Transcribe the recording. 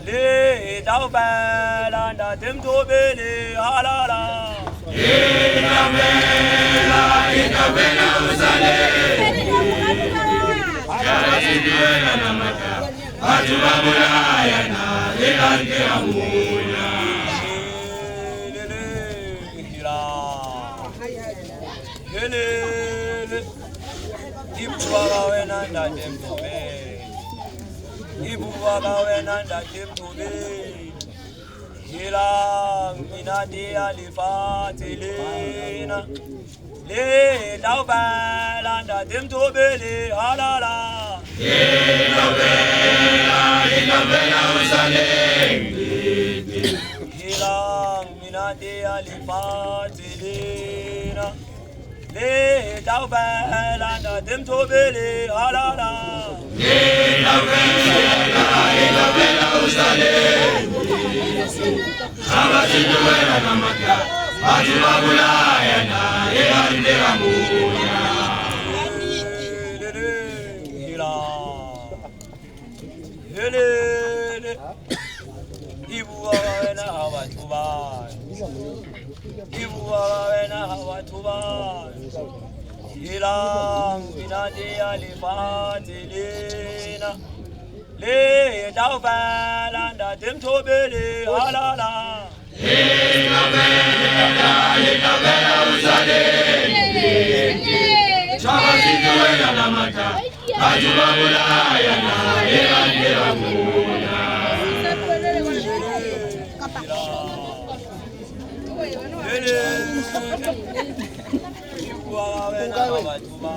le tao ba la da dem to be le hala la Inabela usale Jabasiduela namata Atubabulaya na Ilante amunya Hele Ibuwaga wenanda dem to be Ibuwaga wenanda dem to be Hila minade alifatilena le taubalanda dem to be le halala Inabela usale Hila minade alifatilena le taubalanda dem to be le halala Inabela usale Jabasiduela namata Atubabulaya na Ilante amunya Hele Ibuwaga na hawa tuba Ibuwaga na hawa tuba Hilang binade alifatilena le taubalanda dem to be le halala Inabela usale Jabasiduela namata Atubabulaya na Ilante amunya Hele Ibuwaga na hawa tuba